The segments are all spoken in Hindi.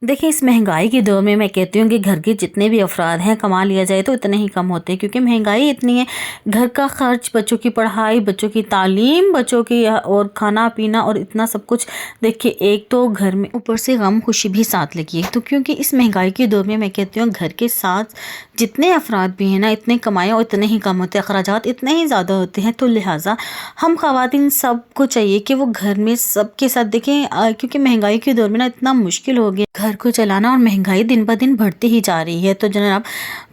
देखिए, इस महंगाई के दौर में मैं कहती हूँ कि घर के जितने भी अफ़राद हैं, कमा लिया जाए तो इतने ही कम होते हैं, क्योंकि महंगाई इतनी है। घर का खर्च, बच्चों की पढ़ाई, बच्चों की तालीम, बच्चों की और खाना-पीना और इतना सब कुछ। देखिए, एक तो घर में ऊपर से गम खुशी भी साथ लगी है। तो क्योंकि इस महंगाई के दौर में मैं कहती हूँ घर के साथ जितने अफ़राद भी हैं ना, इतने कमाएँ और इतने ही कम होते हैं, अखराजात इतने ही ज़्यादा होते हैं। तो लिहाज़ा हम ख़वातीन सबको चाहिए कि वो घर में सबके साथ देखें, क्योंकि महंगाई के दौर में ना इतना मुश्किल हो गया घर को चलाना, और महंगाई दिन ब दिन बढ़ती ही जा रही है। तो जनाब,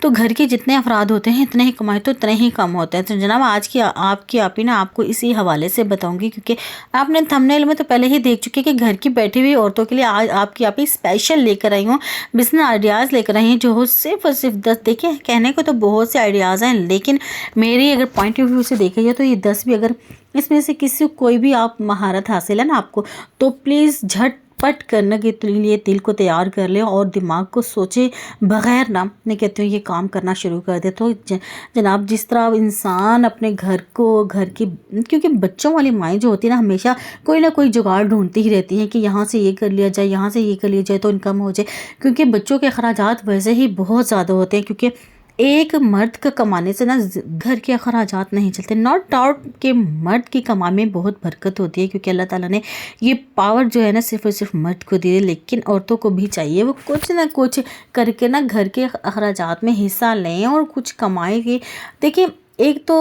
तो घर के जितने अफराद होते हैं इतने ही कमाए तो इतने ही कम होते हैं। तो जनाब, आज की आपकी आपी ना आपको इसी हवाले से बताऊंगी, क्योंकि आपने थंबनेल में तो पहले ही देख चुके कि घर की बैठी हुई औरतों के लिए आज आपकी आपी स्पेशल लेकर आई हूँ, बिजनेस आइडियाज़ लेकर आई हैं, जो हो सिर्फ और सिर्फ 10। देखिए, कहने को तो बहुत से आइडियाज़ हैं, लेकिन मेरी अगर पॉइंट ऑफ व्यू से देखा जाए तो ये 10 भी, अगर इसमें से किसी कोई भी आप महारत हासिल है ना आपको, तो प्लीज़ झटपट करने के लिए दिल को तैयार कर लें और दिमाग को सोचे बगैर ना, मैं कहती हूँ ये काम करना शुरू कर दे। तो जनाब, जिस तरह अब इंसान अपने घर को, घर की, क्योंकि बच्चों वाली माएँ जो होती है ना, हमेशा कोई ना कोई जुगाड़ ढूंढती ही रहती हैं कि यहाँ से ये कर लिया जाए, यहाँ से ये कर लिया जाए तो इनकम हो जाए। क्योंकि बच्चों के अखराजात वैसे ही बहुत ज़्यादा होते हैं, क्योंकि एक मर्द का कमाने से ना घर के अखराजात नहीं चलते। नॉट डाउट कि मर्द की कमाई में बहुत बरकत होती है, क्योंकि अल्लाह ताला ने ये पावर जो है ना सिर्फ और सिर्फ मर्द को दी है, लेकिन औरतों को भी चाहिए वो कुछ ना कुछ करके ना घर के अखराजात में हिस्सा लें और कुछ कमाएंगे। देखिए, एक तो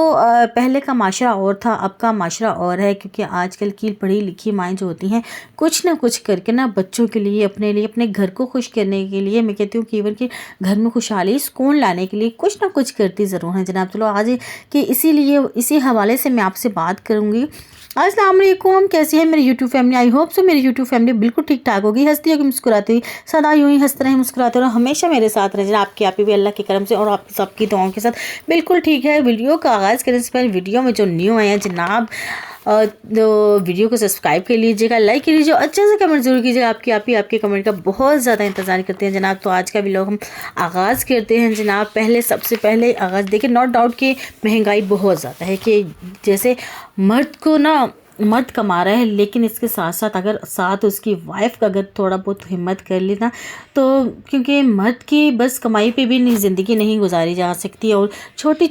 पहले का माशरा और था, अब का माशरा और है, क्योंकि आजकल की पढ़ी लिखी माएँ जो होती हैं कुछ ना कुछ करके ना बच्चों के लिए, अपने लिए, अपने घर को खुश करने के लिए, मैं कहती हूँ कि इवन कि घर में खुशहाली सुकून लाने के लिए कुछ ना कुछ करती ज़रूर हैं जनाब। चलो आज कि इसीलिए इसी हवाले से मैं आपसे बात करूँगी। अस्सलाम वालेकुम, कैसी है मेरी YouTube family? I hope so मेरी यूट्यूब फैमिली बिल्कुल ठीक ठाक होगी, हंसती होगी, मुस्कुराती हुई, सदा यूँ ही हंसते रहें, मुस्कुराते रहो, हमेशा मेरे साथ रहें। आपकी आप भी अल्लाह के करम से और आप सबकी दुआओं के साथ बिल्कुल ठीक है। वीडियो का आगाज़ करने से पहले वीडियो में जो न्यू आए हैं जनाब, तो वीडियो को सब्सक्राइब कर लीजिएगा, लाइक कर लीजिए, अच्छे से कमेंट जरूर कीजिएगा। आपकी आप ही आपके कमेंट का बहुत ज़्यादा इंतजार करते हैं जनाब। तो आज का व्लॉग हम आगाज़ करते हैं जनाब। पहले सबसे पहले आगाज़ देखिए, नॉट डाउट कि महंगाई बहुत ज़्यादा है, कि जैसे मर्द को ना मर्द कमा रहा है, लेकिन इसके साथ साथ अगर साथ उसकी वाइफ का अगर थोड़ा बहुत हिम्मत कर लेना, तो क्योंकि मर्द की बस कमाई पे भी नहीं ज़िंदगी नहीं गुजारी जा सकती, और छोटी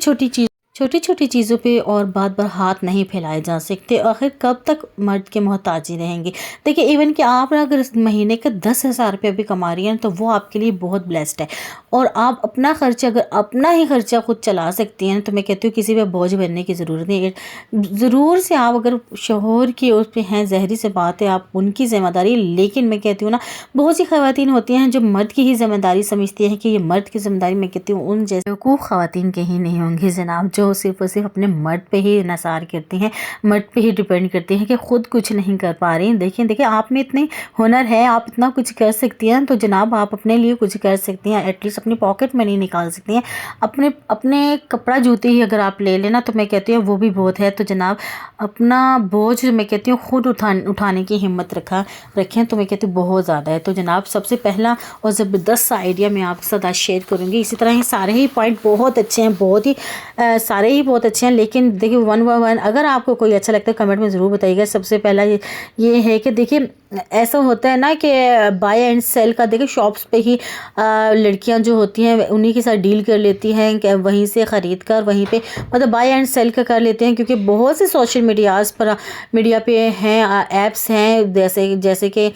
छोटी चीज़ों पे और बात बार हाथ नहीं फैलाए जा सकते। आखिर कब तक मर्द के मोहताज ही रहेंगे? देखिए, इवन कि आप अगर महीने का 10,000 रुपये भी कमा रही हैं तो वो आपके लिए बहुत ब्लेस्ड है, और आप अपना खर्चा, अगर अपना ही खर्चा खुद चला सकती हैं, तो मैं कहती हूँ किसी पे बोझ बनने की ज़रूरत नहीं है। ज़रूर से आप अगर शोहर की ओर पे हैं, ज़हरी से बात है, आप उनकी ज़िम्मेदारी, लेकिन मैं कहती हूँ ना बहुत सी ख़वातीन होती हैं जो मर्द की ही ज़िम्मेदारी समझती हैं कि ये मर्द की ज़िम्मेदारी। मैं कहती हूँ उन जैसे बेवकूफ़ ख़वातीन कहीं नहीं होंगी जनाब, जो सिर्फ और सिर्फ अपने मर्द पे ही इन्हिसार करती हैं, मर्द पे ही डिपेंड करती हैं कि ख़ुद कुछ नहीं कर पा रही हैं। देखिए, आप में इतनी हुनर है, आप इतना कुछ कर सकती हैं, तो जनाब आप अपने लिए कुछ कर सकती हैं, एटलीस्ट अपनी पॉकेट मनी निकाल सकती हैं। अपने अपने कपड़ा जूते ही अगर आप ले लेना, तो मैं कहती हूँ वो भी बहुत है। तो जनाब, अपना बोझ मैं कहती हूँ खुद उठाने की हिम्मत रखें, तो मैं कहती हूँ बहुत ज़्यादा है। तो जनाब, सबसे पहला और ज़बरदस्त आइडिया मैं आपके साथ आज शेयर करूँगी। इसी तरह ही सारे ही पॉइंट बहुत अच्छे हैं, बहुत ही सारे ही बहुत अच्छे हैं, लेकिन देखिए वन बाय वन अगर आपको कोई अच्छा लगता है कमेंट में ज़रूर बताइएगा। सबसे पहला ये है कि देखिए, ऐसा होता है ना कि बाय एंड सेल का, देखिए शॉप्स पे ही लड़कियां जो होती हैं उन्हीं के साथ डील कर लेती हैं, कि वहीं से ख़रीद कर वहीं पे मतलब बाय एंड सेल का कर लेते हैं, क्योंकि बहुत से सोशल मीडिया पे हैं, ऐप्स हैं, जैसे कि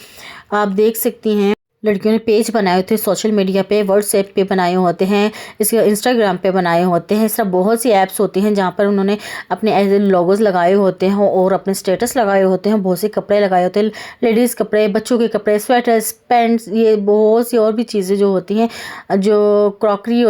आप देख सकती हैं लड़कियों ने पेज बनाए होते हैं सोशल मीडिया पे, व्हाट्सएप पे बनाए होते हैं, इसके इंस्टाग्राम पे बनाए होते हैं। इस तरह बहुत सी ऐप्स होती हैं जहाँ पर उन्होंने अपने एज लोगोज लगाए होते हैं और अपने स्टेटस लगाए होते हैं, बहुत से कपड़े लगाए होते हैं, लेडीज़ कपड़े, बच्चों के कपड़े, स्वेटर्स, पैंट्स, ये बहुत सी और भी चीज़ें जो होती हैं, जो क्रॉकरी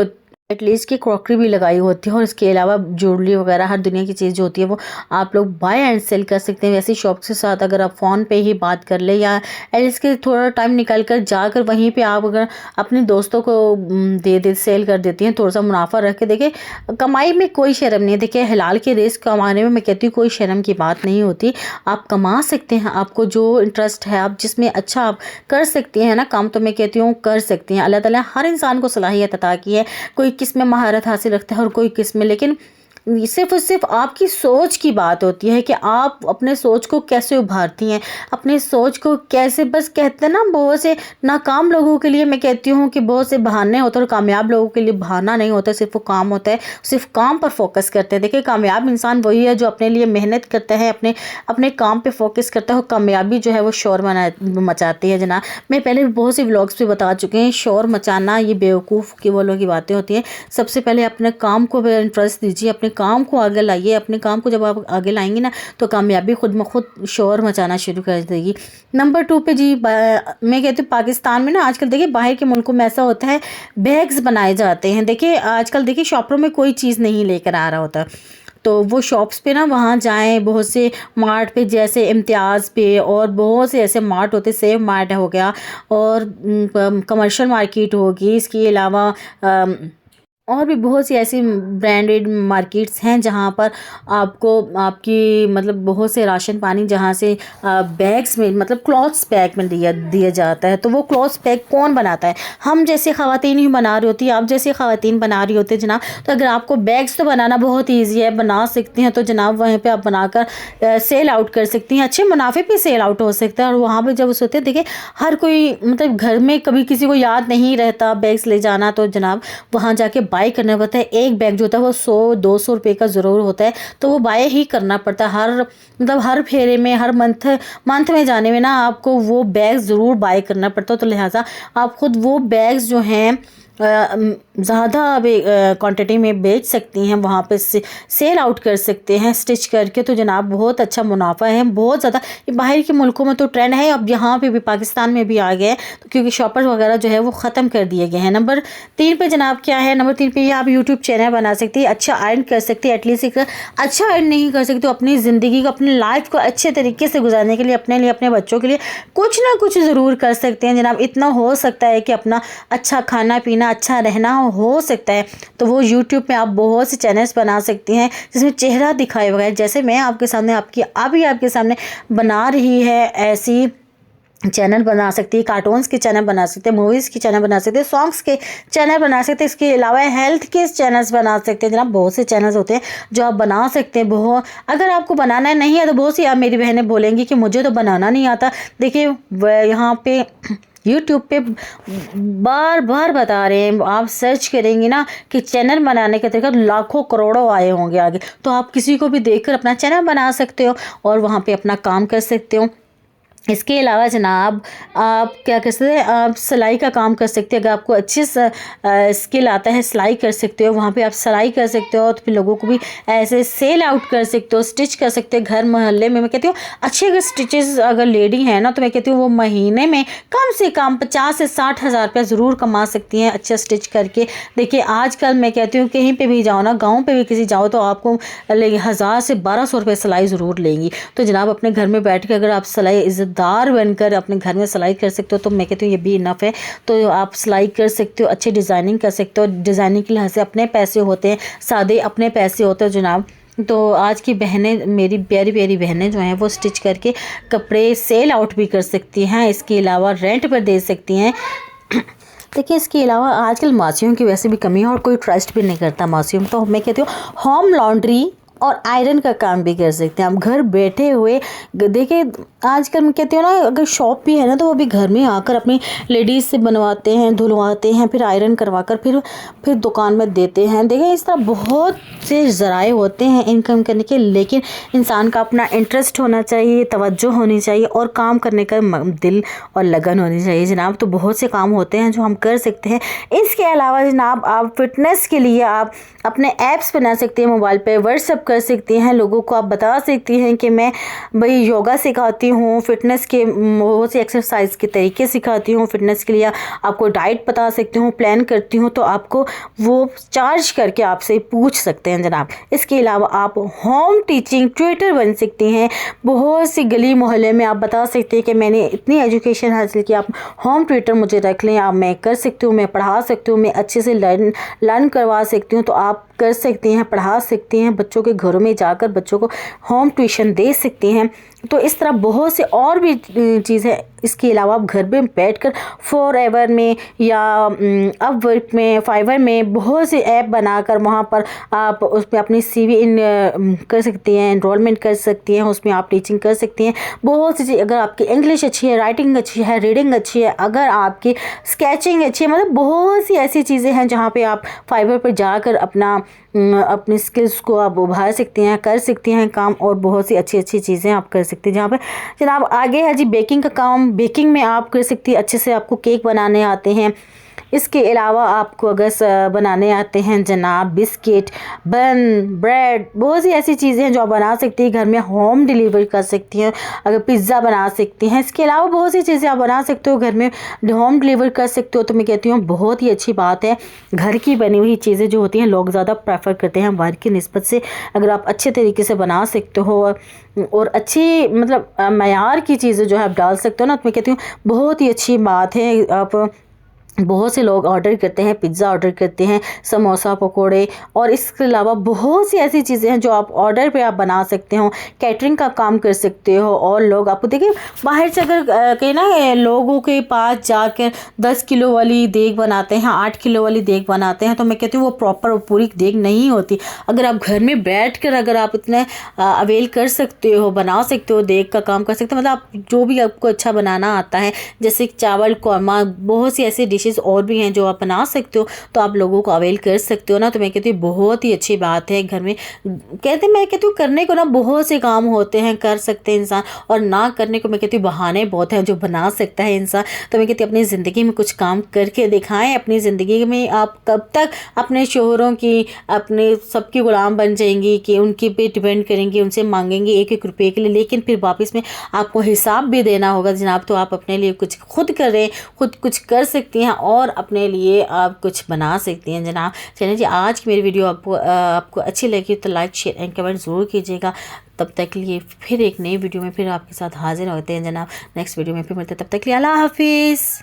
एटलीस्ट की क्रॉकरी भी लगाई होती है, और इसके अलावा ज्वेलरी वगैरह हर दुनिया की चीज़ जो होती है वो आप लोग बाय एंड सेल कर सकते हैं। वैसे शॉप के साथ अगर आप फ़ोन पे ही बात कर ले, या एटलीस्ट के थोड़ा टाइम निकाल कर जाकर वहीं पे आप अगर अपने दोस्तों को दे सेल कर देती हैं, थोड़ा सा मुनाफा रख के, देखिए कमाई में कोई शर्म नहीं है। देखिए, हलाल के रिस्क कमाने में मैं कहती हूँ कोई शर्म की बात नहीं होती, आप कमा सकते हैं, आपको जो इंटरेस्ट है, आप जिसमें अच्छा आप कर सकती हैं ना काम, तो मैं कहती हूँ कर सकती हैं। अल्लाह ताला हर इंसान को सलाहियत अता की है, कोई किस में महारत हासिल रखता है और कोई किस में, लेकिन सिर्फ और सिर्फ आपकी सोच की बात होती है कि आप अपने सोच को कैसे उभारती हैं, अपने सोच को कैसे, बस कहते हैं ना बहुत से नाकाम लोगों के लिए मैं कहती हूँ कि बहुत से बहाने होते हैं और कामयाब लोगों के लिए बहाना नहीं होता, सिर्फ वो काम होता है, सिर्फ काम पर फोकस करते हैं। देखिए कामयाब इंसान वही है जो अपने लिए मेहनत करता है, अपने अपने काम पे फोकस करता है, और कामयाबी जो है वो शोर मचाती है जनाब। मैं पहले बहुत से व्लॉग्स पे बता चुके हैं, शोर मचाना ये बेवकूफ़ की वो लोगों की बातें होती हैं। सबसे पहले अपने काम को इंटरेस्ट दीजिए, अपने काम को आगे लाइए। अपने काम को जब आप आगे लाएंगे ना तो कामयाबी खुद ब खुद शोर मचाना शुरू कर देगी। नंबर 2 पे जी मैं कहती हूँ पाकिस्तान में ना आजकल देखिए बाहर के मुल्कों में ऐसा होता है, बैग्स बनाए जाते हैं। देखिए आजकल देखिए शॉपरों में कोई चीज़ नहीं लेकर आ रहा होता, तो वो शॉप्स पे ना वहाँ जाएं, बहुत से मार्ट पे जैसे इम्तियाज़ पे और बहुत से ऐसे मार्ट होते, सेव मार्ट हो गया और कमर्शियल मार्केट होगी, इसके अलावा और भी बहुत सी ऐसी ब्रांडेड मार्केट्स हैं जहाँ पर आपको आपकी मतलब बहुत से राशन पानी जहाँ से बैग्स में मतलब क्लॉथ्स बैग में दिया जाता है। तो वो क्लॉथ्स बैग कौन बनाता है? हम जैसे ख़वातीन ही बना रही होती है, आप जैसे ख़वातीन बना रही होती है जनाब। तो अगर आपको बैग्स तो बनाना बहुत ईजी है, बना सकती हैं, तो जनाब वहीं पर आप बनाकर सेल आउट कर सकती हैं, अच्छे मुनाफे पर सेल आउट हो सकता है। और वहाँ पर जब उस होते हैं देखिए हर कोई मतलब घर में कभी किसी को याद नहीं रहता बैग्स ले जाना, तो जनाब वहाँ जाके बाय करना पड़ता है। एक बैग जो होता है वो 100-200 रुपये का ज़रूर होता है, तो वो बाय ही करना पड़ता है। हर फेरे में, हर मंथ में जाने में ना आपको वो बैग ज़रूर बाय करना पड़ता है। तो लिहाजा आप खुद वो बैग्स जो हैं ज़्यादा क्वांटिटी में बेच सकती हैं, वहाँ पे सेल आउट कर सकते हैं स्टिच करके। तो जनाब बहुत अच्छा मुनाफा है, बहुत ज़्यादा। ये बाहर के मुल्कों में तो ट्रेंड है, अब यहाँ पे भी पाकिस्तान में भी आ गया है, तो क्योंकि शॉपर्स वगैरह जो है वो ख़त्म कर दिए गए हैं। नंबर 3 पे जनाब क्या है? नंबर 3 पे आप यूट्यूब चैनल बना सकती है, अच्छा अर्न कर सकती है। एटलीस्ट एक अच्छा अर्न नहीं कर सकती तो अपनी ज़िंदगी को, अपनी लाइफ को अच्छे तरीके से गुजारने के लिए, अपने लिए, अपने बच्चों के लिए कुछ ना कुछ ज़रूर कर सकते हैं जनाब। इतना हो सकता है कि अपना अच्छा खाना पीना, अच्छा रहना हो सकता है। तो वो यूट्यूब पे आप बहुत से चैनल्स बना सकती हैं जिसमें चेहरा दिखाए बगैर, जैसे मैं आपके सामने आपके सामने बना रही है, ऐसी चैनल बना सकती है। कार्टून्स के चैनल बना सकते हैं, मूवीज़ के चैनल बना सकते हैं, सॉन्ग्स के चैनल बना सकते हैं, इसके अलावा हेल्थ के चैनल्स बना सकते हैं जनाब। बहुत से चैनल्स होते हैं जो आप बना सकते हैं। बहुत अगर आपको बनाना नहीं है तो बहुत सी आप मेरी बहनें बोलेंगी कि मुझे तो बनाना नहीं आता। देखिए यहाँ पे यूट्यूब पे बार बार बता रहे हैं, आप सर्च करेंगे ना कि चैनल बनाने का तरीका, लाखों करोड़ों आए होंगे आगे। तो आप किसी को भी देखकर अपना चैनल बना सकते हो और वहाँ पे अपना काम कर सकते हो। इसके अलावा जनाब आप क्या कर सकते हैं? आप सिलाई का काम कर सकते हैं। अगर आपको अच्छी स्किल आता है, सिलाई कर सकते हो, वहाँ पे आप सिलाई कर सकते हो। तो फिर लोगों को भी ऐसे सेल आउट कर सकते हो, स्टिच कर सकते हो घर मोहल्ले में। मैं कहती हूँ अच्छे अगर स्टिचेस अगर लेडी हैं ना, तो मैं कहती हूँ वो महीने में कम से कम 50 से 60 हज़ार रुपया ज़रूर कमा सकती हैं अच्छा स्टिच करके। देखिए आजकल मैं कहती हूँ कहीं पर भी जाओ ना, गाँव पर भी किसी जाओ तो आपको 1000 से 1200 रुपये सिलाई ज़रूर लेंगी। तो जनाब अपने घर में बैठ के अगर आप सिलाई इज़्ज़तदार बनकर अपने घर में सिलाई कर सकते हो तो मैं कहती हूँ ये भी इनफ है। तो आप सिलाई कर सकते हो, अच्छी डिज़ाइनिंग कर सकते हो। डिज़ाइनिंग के लिहाज से अपने पैसे होते हैं, सादे अपने पैसे होते हैं जनाब। तो आज की बहनें, मेरी प्यारी प्यारी बहनें जो हैं वो स्टिच करके कपड़े सेल आउट भी कर सकती हैं, इसके अलावा रेंट पर दे सकती हैं। देखिए इसके अलावा आजकल मासियों की वैसे भी कमी है और कोई ट्रस्ट भी नहीं करता मासियों में। तो मैं कहती हूँ होम लॉन्ड्री और आयरन का काम भी कर सकते हैं आप घर बैठे हुए। देखिए आजकल मैं कहती हूँ ना, अगर शॉप भी है ना तो वो भी घर में आकर अपनी लेडीज़ से बनवाते हैं, धुलवाते हैं, फिर आयरन करवाकर फिर दुकान में देते हैं। देखिए इस तरह बहुत से ज़राए होते हैं इनकम करने के, लेकिन इंसान का अपना इंटरेस्ट होना चाहिए, तवज्जो होनी चाहिए और काम करने का दिल और लगन होनी चाहिए जनाब। तो बहुत से काम होते हैं जो हम कर सकते हैं। इसके अलावा जनाब आप फिटनेस के लिए आप अपने ऐप्स बना सकते हैं, मोबाइल पे व्हाट्सएप कर सकती हैं, लोगों को आप बता सकती हैं कि मैं भाई योगा सिखाती हूँ, फिटनेस के बहुत से एक्सरसाइज के तरीके सिखाती हूँ, फिटनेस के लिए आपको डाइट बता सकती हूँ, प्लान करती हूँ। तो आपको वो चार्ज करके आपसे पूछ सकते हैं जनाब। इसके अलावा आप होम टीचिंग ट्यूटर बन सकती हैं। बहुत सी गली मोहल्ले में आप बता सकते हैं कि मैंने इतनी एजुकेशन हासिल की, आप होम ट्यूटर मुझे रख लें, आप मैं कर सकती हूँ, मैं पढ़ा सकती हूँ, मैं अच्छे से लर्न करवा सकती हूँ। तो आप कर सकती हैं, पढ़ा सकती हैं, बच्चों के घरों में जाकर बच्चों को होम ट्यूशन दे सकती हैं। तो इस तरह बहुत से और भी चीज़ें इसके अलावा आप घर में बैठकर फॉरएवर में या अपवर्क में, फाइवर में बहुत से ऐप बनाकर वहाँ पर आप उस पर अपनी CV कर सकती हैं, एनरोलमेंट कर सकती हैं, उसमें आप टीचिंग कर सकती हैं। बहुत सी चीज़, अगर आपकी इंग्लिश अच्छी है, राइटिंग अच्छी है, रीडिंग अच्छी है, अगर आपकी स्केचिंग अच्छी है, मतलब बहुत सी ऐसी चीज़ें हैं जहाँ पे आप फाइवर पर जाकर अपनी स्किल्स को आप उभार सकती हैं, कर सकती हैं काम, और बहुत सी अच्छी अच्छी चीज़ें आप कर सकती हैं। जहाँ पे जनाब आगे है जी बेकिंग का काम। बेकिंग में आप कर सकती हैं, अच्छे से आपको केक बनाने आते हैं। इसके अलावा आपको अगर बनाने आते हैं जनाब बिस्किट, बन, ब्रेड, बहुत सी ऐसी चीज़ें हैं जो आप बना सकती हैं, घर में होम डिलीवरी कर सकती हैं। अगर पिज़्ज़ा बना सकती हैं, इसके अलावा बहुत सी चीज़ें आप बना सकते हो, घर में होम डिलीवर कर सकते हो। तो मैं कहती हूँ बहुत ही अच्छी बात है। घर की बनी हुई चीज़ें जो होती हैं लोग ज़्यादा प्रेफर करते हैं बाहर की निस्बत से। अगर आप अच्छे तरीके से बना सकते हो और अच्छी मतलब मयार की चीज़ें जो है आप डाल सकते हो ना, तो मैं कहती हूँ बहुत ही अच्छी बात है। आप बहुत से लोग ऑर्डर करते हैं, पिज़्ज़ा ऑर्डर करते हैं, समोसा, पकोड़े, और इसके अलावा बहुत सी ऐसी चीज़ें हैं जो आप ऑर्डर पे आप बना सकते हो। कैटरिंग का काम कर सकते हो। और लोग आपको देखिए बाहर से अगर कहीं ना लोगों के पास जाकर 10 किलो वाली देग बनाते हैं, 8 किलो वाली देग बनाते हैं, तो मैं कहती हूँ वो प्रॉपर पूरी देग नहीं होती। अगर आप घर में बैठकर अगर आप इतने अवेल कर सकते हो, बना सकते हो, देग का काम कर सकते हो, मतलब आप जो भी आपको अच्छा बनाना आता है, जैसे चावल कौरमा, बहुत सी ऐसी डिशेस और भी हैं जो आप बना सकते हो, तो आप लोगों को अवेल कर सकते हो ना। तो मैं कहती हूँ बहुत ही अच्छी बात है। घर में मैं कहती हूँ करने को ना बहुत से काम होते हैं, कर सकते हैं इंसान, और ना करने को मैं कहती हूँ बहाने बहुत हैं जो बना सकता है इंसान। तो मैं कहती हूँ अपनी ज़िंदगी में कुछ काम करके दिखाएं। अपनी ज़िंदगी में आप कब तक अपने शोहरों की, अपने सबकी गुलाम बन जाएंगी कि उनके पे डिपेंड करेंगी, उनसे मांगेंगे एक एक रुपये के लिए, लेकिन फिर वापस में आपको हिसाब भी देना होगा जनाब। तो आप अपने लिए कुछ खुद करें, खुद कुछ कर सकती हैं और अपने लिए आप कुछ बना सकती हैं जनाब। चलिए जी, आज की मेरी वीडियो आपको अच्छी लगी तो लाइक, शेयर एंड कमेंट ज़रूर कीजिएगा। तब तक के लिए फिर एक नई वीडियो में फिर आपके साथ हाजिर होते हैं जनाब। नेक्स्ट वीडियो में फिर मिलते हैं, तब तक के लिए अल्लाह हाफिज़।